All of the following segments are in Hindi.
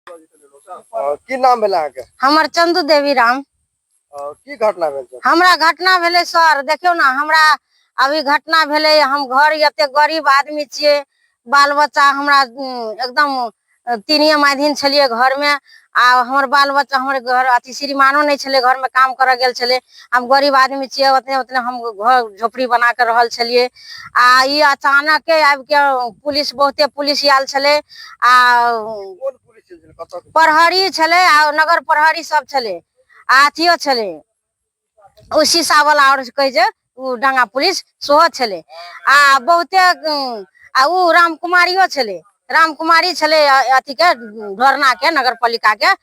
की नाम भेल अहाँके? हमर चंदू देवी राम। की घटना भेल छै? हमरा घटना भेले सर, देखियो ना, हमरा अभी घटना भेले। हम घर एते गरीब आदमी छिये, बाल बच्चा हमरा एकदम तीनिए माध्यम छलिए घर में। आ हमर बाल बच्चा हमर घर अति श्रीमानो नहीं छले, घर में काम करे गेल छले। हम गरीब आदमी छिये, उतने उतने हम घर झोपड़ी बना के रहल छलिए। आ ई अचानक आबि के पुलिस, बहुते पुलिस आयल छले। आ कोन पुलिस छलै? कतऽ प्रहरी छले आ नगर प्रहरी सब छले, आ अथियो छले उ शीशा वाला, और कहे जे उ डांगा पुलिस सेहो छले। आ बहुते आ उ राम कुमारियो छले, राम कुमारी छले, अथी के ढोरना के नगर पालिका के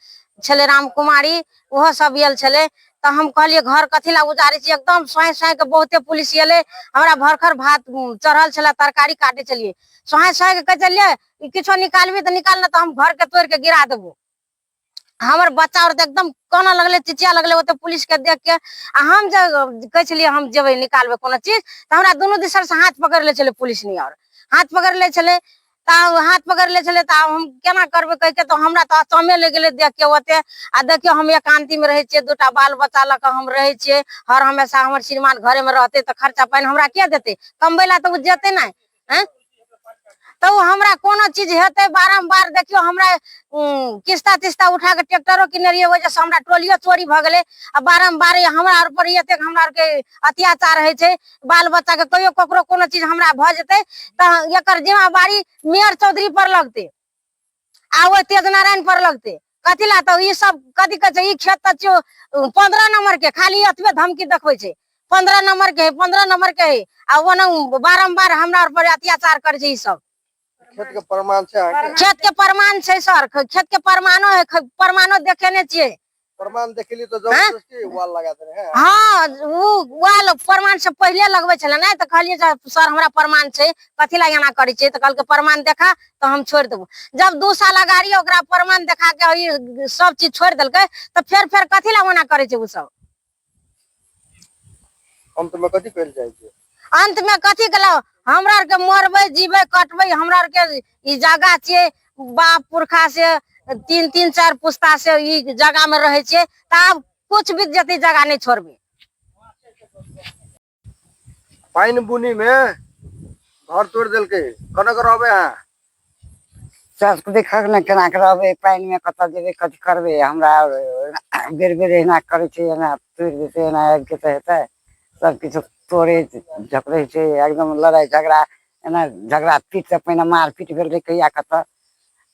छले राम कुमारी, ओहो सब आयल छले। तो हम कहलिए घर कथी ला उजारे छी, एकदम सोए सोए के बहुते पुलिस एले। हमरा भरखर भात चढ़ल छले, तरकारी काटे चलिए, सोए सोए के कह चलिए किछो निकालबी तो निकाल, ना तो हम घर के तोड़ के गिरा देबो। हमर बच्चा और एकदम काना लगले, चिचिया लगले ओते पुलिस के देख के। आ हम जब कह छलिए हम जेबे निकालबे कोनो चीज, तो हमरा दोनों दिशा से हाथ पकड़ ले चले पुलिस नहीं, और हाथ पकड़ ले चले। हाथ पकड़ ले चले तो हम केना करबे कह के, तो हमरा तो अचमे ले गेले देख के ओते। आ देखियो हम एकांती में रहे छिए, दूटा बाल बच्चा लक हम रहे छिए। हर हमेशा हमर श्रीमान घरे में रहते तो खर्चा पानी हमरा के देते, कमबै ला तो जेते ना हैं। तो हमरा कोनो चीज हेते, बारंबार देखियो हमरा किस्ता तिस्ता उठा के ट्रैक्टरो किने रहिए, वजह से हमरा टोलियो चोरी भ गेले। आ बारंबार हमरा ऊपर एते हमरा के अत्याचार है छे। बाल बच्चा के कहियो ककरो कोनो चीज हमरा भ जेते त एकर जिम्मेवारी मेयर चौधरी पर लगते, आ वो तेज नारायण पर लगते। कथी ला तो ई सब कथी कह छै, ई खेत त 15 नंबर के, खाली एतबे धमकी देखबै छै। 15 नंबर के है, 15 नंबर के है। आ वो बारंबार हमरा ऊपर अत्याचार करे छै। ई सब खेत के प्रमाण छै अहाँके? खेत के प्रमाण छै सर, खेत के प्रमाणो है, प्रमाणो देखेने छिए। प्रमाण देखली तो जबरदस्ती वाल लगा देने हैं? हाँ, वो वाल प्रमाण से पहले लगबे छले ना, तो कहलिए सर हमरा प्रमाण छै, कथी ला एना करे छै। तो कहल के प्रमाण देखा तो हम छोड़ देबो। जब 2 साल गाड़ी ओकरा प्रमाण देखा के सब चीज छोड़ देलके, तो फिर कथी ला ओना करे छै उ सब। अंत में कथी कइल जाय छै? अंत में कथी कलो, हमरा आर के मरबे जीवे कटबे, हमरा आर के ई जगह छे, बाप पुरखा से 3 4 पुस्ता से ई जगह में रहे छे। तब कुछ भी जति जगह नहीं छोड़बे। पानी बुनी में घर तोड़ देलके, कनक रहबे अहाँ? सब देखा न केना करबे, पानी में कत जेबे, कथी करबे। हमरा बेर बेर एना करे छे, एना तोड़ देते, एना आबि के हेते सब किछु तोड़े झपड़े छे। एकदम लड़ाई झगड़ा, एना झगड़ा पीट से पहिने मार पीट भेल रहे कहिया कत।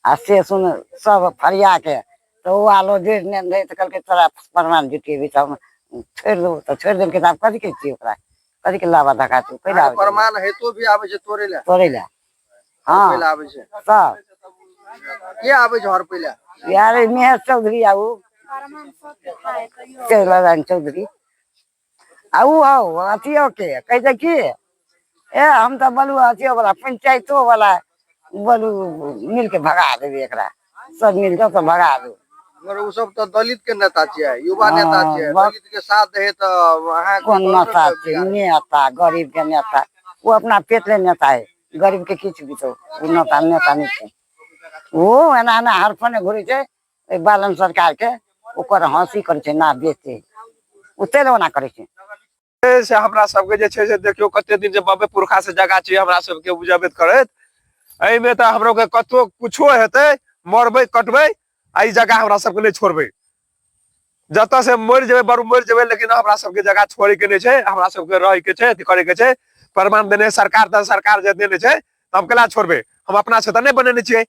आ से सुन सब फरिया के तो वो आलो देर ने रहे, तो कल के तोरा प्रमाण जुटेबी तो हम छोड़ देबो। तो छोड़ देल के आप कथी के छी, ओकरा कथी के लावा धका तू पहिला प्रमाण है तो भी आवे छे तोड़े ला? तोड़े ला हां पहिला आवे छे सब के आवे छे हर पहिला? यार मेहर चौधरी आऊ चौधरी चौधरी आऊ आओ अथियो के कह दे की ए हम तो बोलू अथियो वाला पंचायतो वाला बोलू मिल के भगा देबे, एकरा सब मिल के तो भगा दो। मगर उ सब तो दलित के नेता छे, युवा नेता छे, दलित के साथ है तो अहाँ कौन नेता छे? नेता गरीब के नेता, वो अपना पेट ले नेता है, गरीब के किछ भी तो नेता नेता नहीं छे। वो एना ना हर फने घुरे छे बालन सरकार के, ओकर हंसी करे छे ना बेचे, उते ना करे छे। से हमरा सबके जे छै से देखियो कते दिन से बाबे पुरखा से जगह छै हमरा सबके बुझाबे करत। एहि में त हमरो के कतो कुछो हेते, मरबे कटबे, आई जगह हमरा सबके नहीं छोड़बे। जत से मर जेबे बरु मर जेबे, लेकिन हमरा सबके जगह छोड़े के नहीं छे, हमरा सबके रहे के छे, करे के छे। प्रमाण देने सरकार, त सरकार जे देने छे त हम केला छोड़बे? हम अपना से त नहीं बनेने छिए,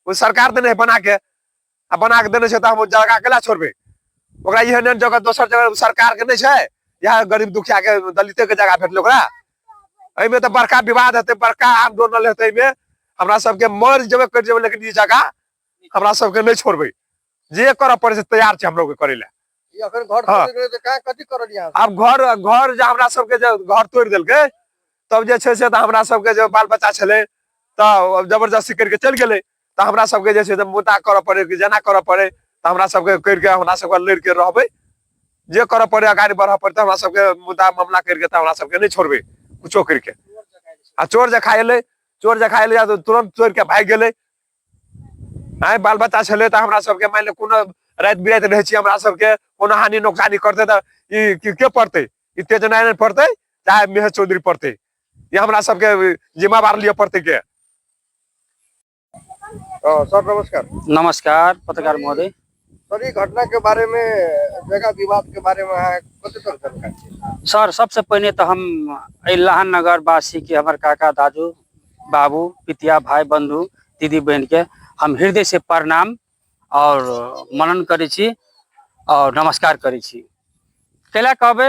वो सरकार देने बना के, आ बना के देने छे त हम जगह केला छोड़बे? ओकरा एहन जगह दोसर जगह सरकार के नहीं छे, यहाँ गरीब दुखिया के दलित के जगह भेटल ओकरा। एहि में तो बड़का विवाद हेते, बड़का आंदोलन हेते। एहि में हमरा सबके मर जेबे कर जेबे, लेकिन ई जगह हमरा सबके नहीं छोड़बे। जे कर पड़े से तैयार छे हम लोग करे ला। ये अखन घर तोड़ देलके त का कथी करल यहाँ? अब घर जे हमरा सबके जे घर तोड़ देलके, तब जे छे से त हमरा सबके जो बाल बच्चा छले त जबरदस्ती करके चल गेले। त हमरा सबके जे छे से मुद्दा करे पड़े, जना करे पड़े, त हमरा सबके करके हमरा सबके लड़ के रहबे। जे करे पड़े आगे बढ़ा पड़ता, हमरा सबके मुद्दा मामला करके त हमरा सबके नहीं छोड़बे कुछो करके। आ चोर जे खाइले, चोर जे खाइले या तो तुरंत चोर के भाग गेले। आए बाल बच्चा छले तो हमरा सबके मान ले कोनो रात बिरात रहे छी हमरा सबके कोनो हानि नुकसानी करते तो के पड़ते तेज नारायण पड़ते चाहे महेश चौधरी पड़ते ये हमरा सबके जिम्मेवार लिए पड़ते के। सर नमस्कार। नमस्कार पत्रकार महोदय। सर ये घटना के बारे में, जगह विवाद के बारे में कते तक जानकारी? सर सबसे पहले तो हम लहान नगर वासी के हमारे काका दाजू बाबू पितिया भाई बंधु दीदी बहन के हम हृदय से प्रणाम और मनन करै छी और नमस्कार करै छी। कैला कहबे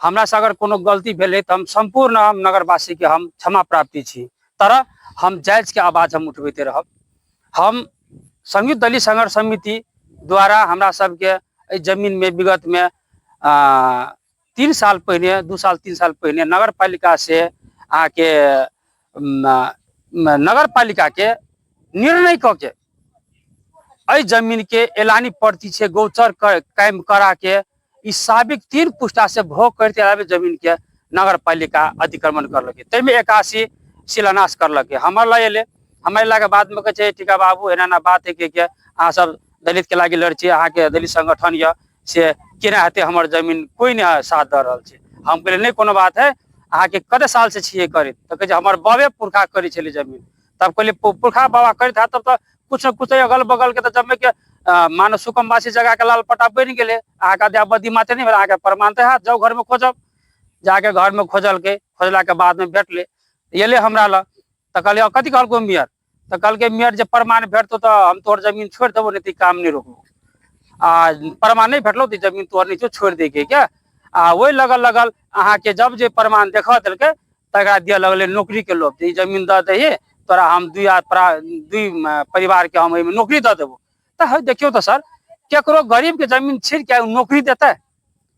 हमरा से अगर कोनो गलती भेले तो हम संपूर्ण हम नगरवासी के हम क्षमा प्राप्ति छी, तरह हम जायज के आवाज हम उठबैते रहब। हम संयुक्त दलित संघर्ष समिति द्वारा हमरा सबके जमीन में विगत में 3 साल पहले 2 साल 3 साल पहले नगर पालिका से आके नगर पालिका के निर्णय करके जमीन के एलानी पर्ची से गोचर कायम करा के इस साबिक 3 पुस्ता से भोग करते आवे जमीन के नगर पालिका अतिक्रमण करलके, तैमे 81 शिलान्यास करलके। हमारे लागे बाद में कहे टीका बाबू एना बात है कि अहाँ सब दलित के लागे लड़ छी, अहाँ के दलित संगठन या से केना हेते हमर जमीन कोई नहीं साथ दे रहल छै। हम कहले नहीं कोनो बात है, अहाँ के कते साल से छिए करे तो कहे हमर बाबे पुरखा करे छले जमीन। तब कहले पुरखा बाबा करे था तब तो कुछ न कुछ अगल बगल के तो जमे के मानो सुकमवासी जगह के लाल पट्टा बन गेले। अहाँ का अवधि माते नहीं अहाँ के प्रमाण है, जाओ घर में खोजब। जाके घर में खोजल के खोजला के बाद में भेटले ये हमरा ल तो कहले कथी कहलको मेयर, तो कल के मेयर जब प्रमाण भेटतो तो हम तोहर जमीन छोड़ देबो, नहीं काम नहीं रोकबो। प्रमाण नहीं भेटलो तो जमीन तोहर नहीं छोड़ दे के क्या। वही लगल अहाँ के जब जे प्रमाण देखा दिलके तकरा दिया लगले नौकरी के लोभ, जमीन दे दे तोरा हम दुई परिवार के हम नौकरी दे देबो। तो देखियो तो सर केकरो गरीब के जमीन छीन के नौकरी देता,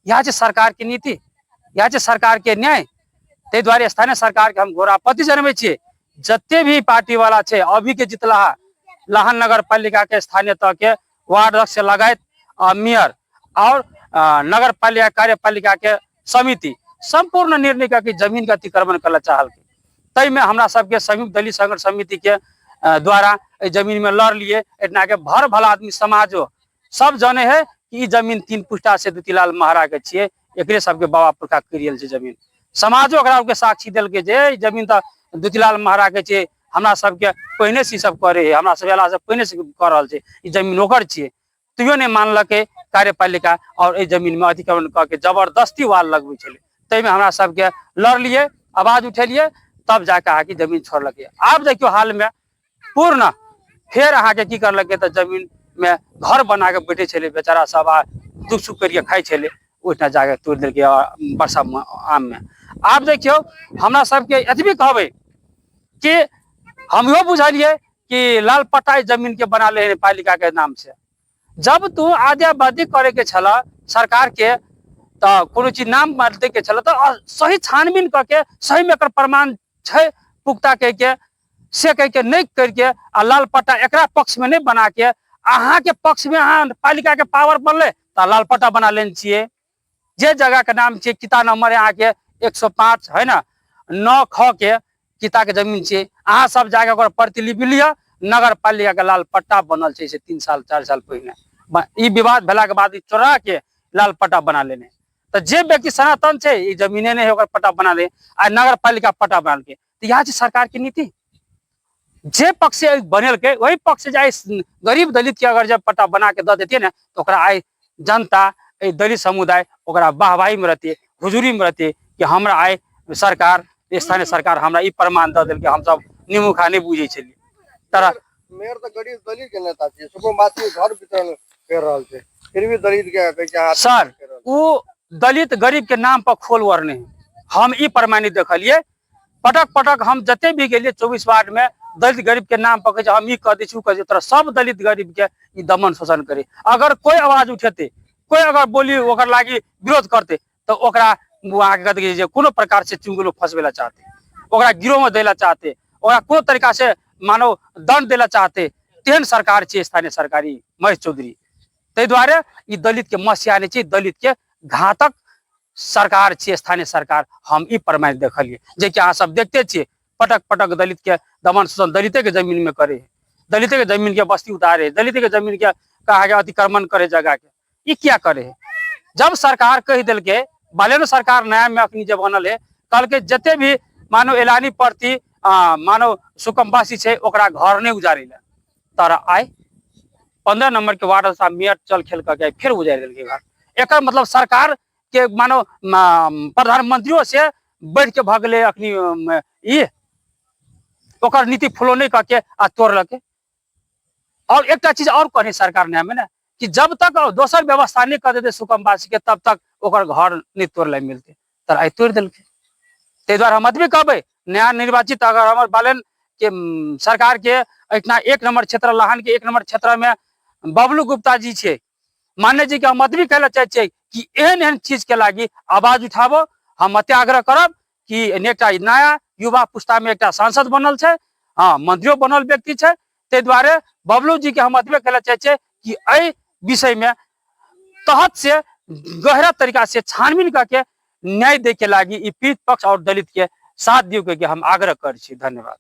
यहाँ से सरकार की नीति, यहाँ से सरकार के न्याय। ते द्वारे स्थानीय सरकार के हम घोर आपत्ति जनबे छिए। जते भी पार्टी वाला छे अभी के जितला लहान नगर पालिका के स्थानीय तह के वार्ड अध्यक्ष लगायत मेयर और नगर पालिका कार्यपालिका के समिति संपूर्ण निर्णय का जमीन का अतिक्रमण कर चाहल के। तई में हमरा सबके संयुक्त दलित संघर्ष समिति के द्वारा जमीन में लड़ लिए। इतना के भर भला आदमी समाजो सब जाने है कि जमीन 3 पुस्ता से दूतीलाल महाराज के छे, एकरे सबके बाबा पुरखा करियल छे जमीन। समाजो ओकरा के साक्षी दिल के जे जमीन तो दूतीलाल महाराज के छे, हमरा सबके पहले से सब करे, हमरा सब एला से पहले से कर रहल छे, ई जमीन ओकर छे। तैयो नहीं मानलके कार्यपालिका और ए जमीन में अतिक्रमण करके जबरदस्ती वाल लगबे छले। तई में हमरा सबके लड़ लिए, आवाज उठेलिए, तब जाके आके जमीन छोड़लके। आप देखियो हाल में पूर्ण फिर अहाँ के की करलके तो जमीन में घर बना के बैठे छले बेचारा सब, दुख सुख करिए खाई छले, ओइठा जाके तोड़ देलके वर्षा आम में। आप देखियो हमरा सबके एतबी कहबे कि हम यो बुझलिए कि लाल पट्टा जमीन के बना ले पालिका के नाम से। जब तू आद्याबादी करे के छला सरकार के तो कोनो चीज नाम दे के छला तो सही छानबीन करके सही में एकर प्रमाण छै पुख्ता कह के से कह के नहीं करके लाल पट्टा एकरा पक्ष में नहीं बना के अहाँ के पक्ष में अहाँ पालिका के पावर बनले तो लाल पट्टा बना लेन छिए। जे जगह के नाम छे किता नंबर अहाँ के 105 है ना 9 ख के किता के जमीन छे, अहाँ सब जाके ओकर प्रतिलिपि लिया। नगर पालिका के लाल पट्टा बनल छे से 3 साल 4 साल पहले। ई विवाद भेला के बाद चोरा के लाल पट्टा बना लेने। तो जे व्यक्ति सनातन छे ई जमीने नहीं ओकर पट्टा बना ले आ नगर पालिका पट्टा बना के, तो यहाँ सरकार की नीति जे पक्ष से बनल के वही पक्ष से जाए गरीब दलित के अगर जब पट्टा बना के दे देती ना तो ओकरा आए जनता दलित समुदाय ओकरा वाहवाही में रहती, हुजूरी में रहती कि हमरा आए सरकार स्थानीय सरकार हमरा ई प्रमाण दे दिल के हम सब निमुखा नहीं बुझे छलिए। तरह मेयर तो गरीब दलित के नेता छे, सुकुमवासी घर वितरण कर रहल छे, फिर भी दलित के कह सर वो दलित गरीब के नाम पर खोल वरने हम ई प्रमाणित देखलिए। पटक पटक हम जते भी गेलिए 24 वार्ड में दलित गरीब के नाम पर हम ई कह दी छु कह तरह सब दलित गरीब के ई दमन शोषण करे। अगर कोई आवाज उठेते, कोई अगर बोली ओकर लागी विरोध करते तो ओकरा वहाँ के कहते जे कोनो प्रकार से चुंगलो फंसवेला चाहते, ओकरा गिरोह में देला चाहते, ओकरा कोनो तरीका से मानो दंड देला चाहते। तेहन सरकार छे स्थानीय सरकारी महेश चौधरी। तै द्वारे ई दलित के मसिया नहीं छे, दलित के घातक सरकार छे स्थानीय सरकार। हम ई प्रमाणित देखलिए जे कि अहाँ सब देखते छे पटक पटक दलित के दमन शोषण दलिते के जमीन में करे, दलित के जमीन के बस्ती उतारे, दलित के जमीन के कहा गया अतिक्रमण करे जगह के, ये क्या करे है? जब सरकार कह दिल के भले न सरकार नया में अपनी जब बनल है, कल के जते भी मानो एलानी प्रति मानो सुकमवासी छे ओकरा घर नहीं उजारे ला, तारा आए 15 नंबर के वार्ड साहब मेयर चल खेल करके फिर उजाड़ दिल के घर। एक मतलब सरकार के मानो प्रधानमंत्रियों से बढ़ के भगले अपनी ये ओकर नीति फॉलो नहीं करके आ तोड़ लगे। और एक चीज और कहे सरकार ने हमें ना कि जब तक दोसर व्यवस्था नहीं कर देते सुकमवासी के तब तक ओकर घर नहीं तोड़ मिलते, तर आई तोड़ दिल के। द्वारा हम भी कहबे नया निर्वाचित अगर हमारे बालन के सरकार के इतना 1 नंबर क्षेत्र लहान के 1 नंबर क्षेत्र में बबलू गुप्ता जी छे, मान्य जी के हम भी कहना चाहे कि एहन एहन चीज के लागी आवाज उठाबो। हम आग्रह करब कि एकटा नया युवा पुस्ता में एक सांसद बनल है, हाँ मंत्रियों बनल व्यक्ति है, ते द्वारे बबलू जी के हम कहना चाहे कि एहि विषय में तहत से गहरा तरीका से छानबीन करके न्याय दे के लागी पीड़ित पक्ष और दलित के साथ दियो के हम आग्रह कर छी। धन्यवाद।